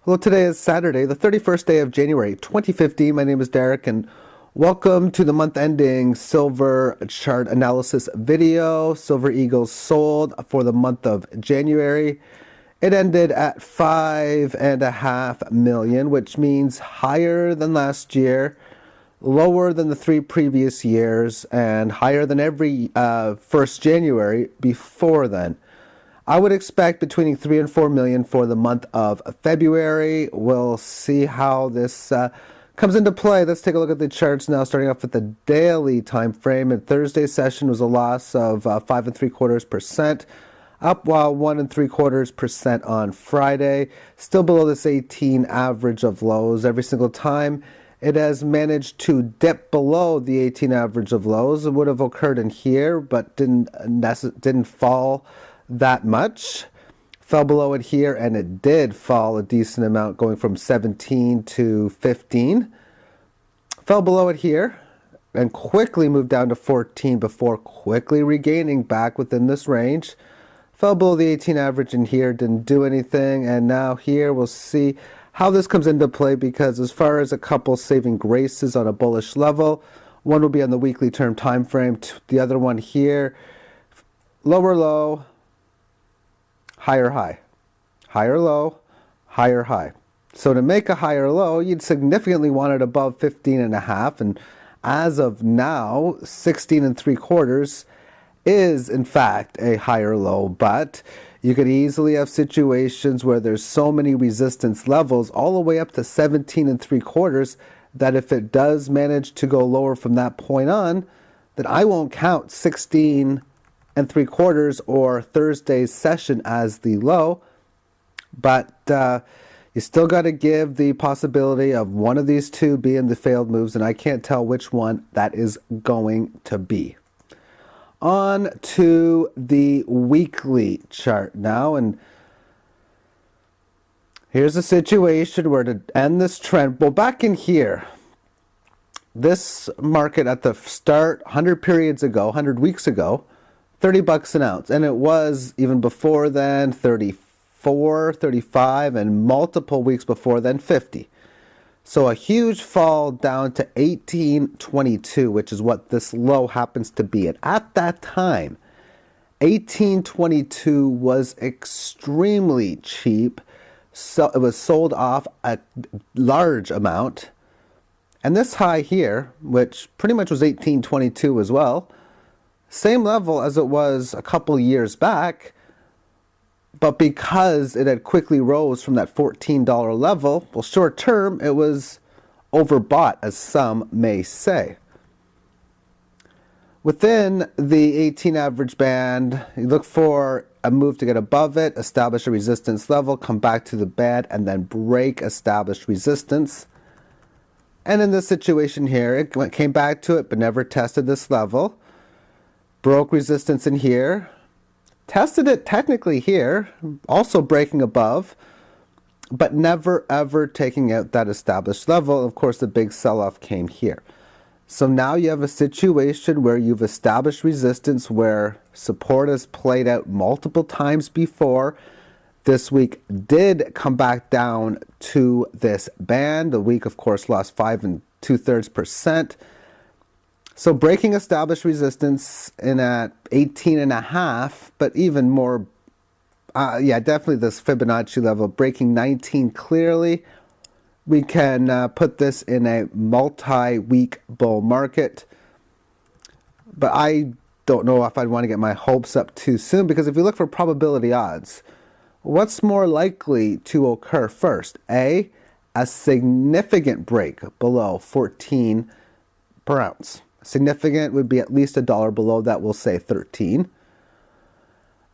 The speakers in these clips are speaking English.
Hello, today is Saturday, the 31st day of January 2015. My name is Derek, and welcome to the month-ending silver chart analysis video. Silver Eagles sold for the month of January. It ended at 5.5 million, which means higher than last year, lower than the 3 previous years, and higher than every 1st January before then. I would expect between 3 and 4 million for the month of February. We'll see how this comes into play. Let's take a look at the charts now, starting off with the daily time frame. And Thursday's session was a loss of 5.75%, up while 1.75% on Friday. Still below this 18 average of lows every single time. It has managed to dip below the 18 average of lows. It would have occurred in here, but didn't fall that much. Fell below it here, and it did fall a decent amount, going from 17 to 15. Fell below it here and quickly moved down to 14 before quickly regaining back within this range. Fell below the 18 average in here, didn't do anything, and now here we'll see how this comes into play, because as far as a couple saving graces on a bullish level, one will be on the weekly term time frame, the other one here, lower low, higher high, higher low, higher high. So to make a higher low, you'd significantly want it above 15.5, and as of now, 16.75 is in fact a higher low, but you could easily have situations where there's so many resistance levels all the way up to 17.75 that if it does manage to go lower from that point on, then I won't count 16.75 or Thursday's session as the low, but you still got to give the possibility of one of these two being the failed moves, and I can't tell which one that is going to be. On to the weekly chart now, and here's a situation where to end this trend, well, back in here, this market at the start, 100 periods ago, 100 weeks ago, $30 an ounce, and it was even before then 34, 35, and multiple weeks before then 50. So a huge fall down to 18.22, which is what this low happens to be. And at that time, 18.22 was extremely cheap. So it was sold off a large amount. And this high here, which pretty much was 18.22 as well, same level as it was a couple years back, but because it had quickly rose from that $14 level, well, short term, it was overbought, as some may say. Within the 18 average band, you look for a move to get above it, establish a resistance level, come back to the band, and then break established resistance. And in this situation here, it came back to it, but never tested this level. Broke resistance in here, tested it technically here, also breaking above, but never ever taking out that established level. Of course, the big sell-off came here. So now you have a situation where you've established resistance, where support has played out multiple times before. This week did come back down to this band. The week, of course, lost 5 2/3%. So breaking established resistance in at 18.5, but even more, definitely this Fibonacci level, breaking 19 clearly. We can put this in a multi-week bull market. But I don't know if I'd want to get my hopes up too soon, because if you look for probability odds, what's more likely to occur first? A significant break below 14 per ounce. Significant would be at least $1 below that, we'll say 13.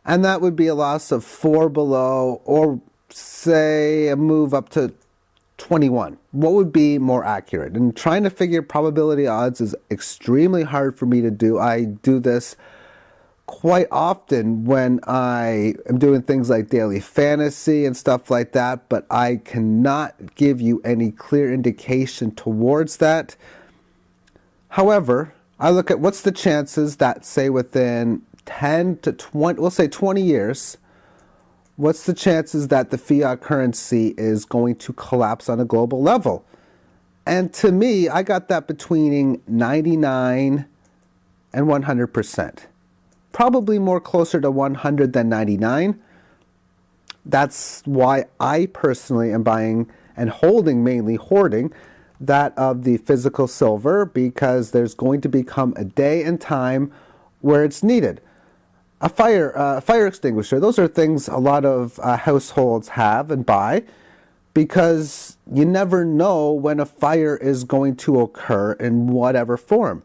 And that would be a loss of 4 below, or say a move up to 21. What would be more accurate? And trying to figure probability odds is extremely hard for me to do. I do this quite often when I am doing things like daily fantasy and stuff like that, but I cannot give you any clear indication towards that. However, I look at what's the chances that, say, within 10 to 20, we'll say 20 years, what's the chances that the fiat currency is going to collapse on a global level? And to me, I got that between 99 and 100%. Probably more closer to 100 than 99. That's why I personally am buying and holding, mainly hoarding, that of the physical silver, because there's going to become a day and time where it's needed. A fire extinguisher, those are things a lot of households have and buy, because you never know when a fire is going to occur in whatever form.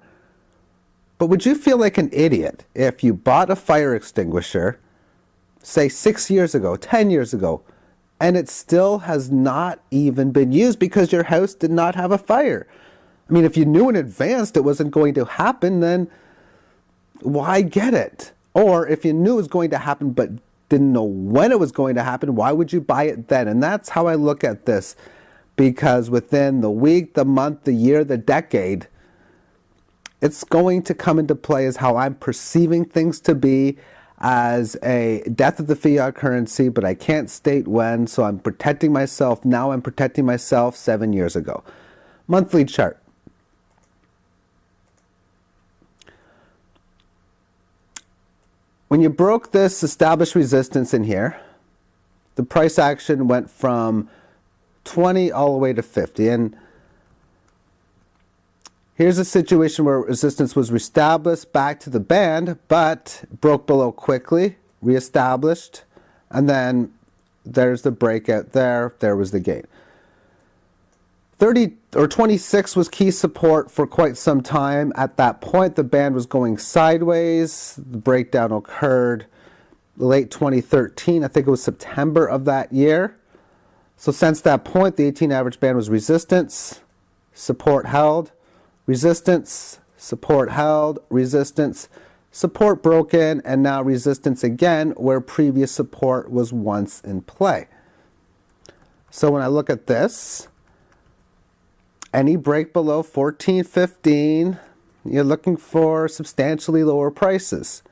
But would you feel like an idiot if you bought a fire extinguisher, say 6 years ago, 10 years ago, and it still has not even been used because your house did not have a fire? I mean, if you knew in advance it wasn't going to happen, then why get it? Or if you knew it was going to happen but didn't know when it was going to happen, why would you buy it then? And that's how I look at this, because within the week, the month, the year, the decade, it's going to come into play as how I'm perceiving things to be, as a death of the fiat currency, but I can't state when, so I'm protecting myself now. I'm protecting myself 7 years ago. Monthly chart. When you broke this established resistance in here, the price action went from 20 all the way to 50. And here's a situation where resistance was reestablished back to the band, but broke below quickly, reestablished, and then there's the breakout there. There was the gain. 30 or 26 was key support for quite some time. At that point, the band was going sideways. The breakdown occurred late 2013. I think it was September of that year. So since that point, the 18 average band was resistance, support held, resistance, support held, resistance, support broken, and now resistance again where previous support was once in play. So when I look at this, any break below 14.15, you're looking for substantially lower prices.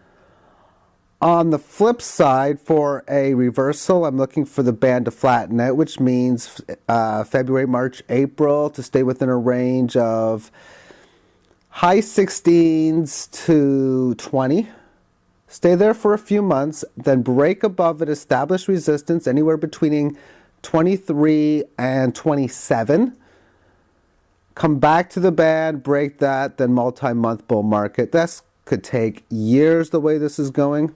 On the flip side, for a reversal, I'm looking for the band to flatten out, which means February, March, April to stay within a range of high 16s to 20. Stay there for a few months, then break above it, establish resistance anywhere between 23 and 27. Come back to the band, break that, then multi-month bull market. This could take years the way this is going.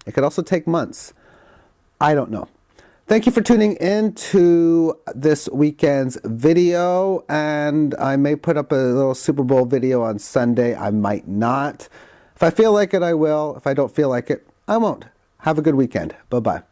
It could also take months. I don't know. Thank you for tuning in to this weekend's video, and I may put up a little Super Bowl video on Sunday. I might not. If I feel like it, I will. If I don't feel like it, I won't. Have a good weekend. Bye-bye.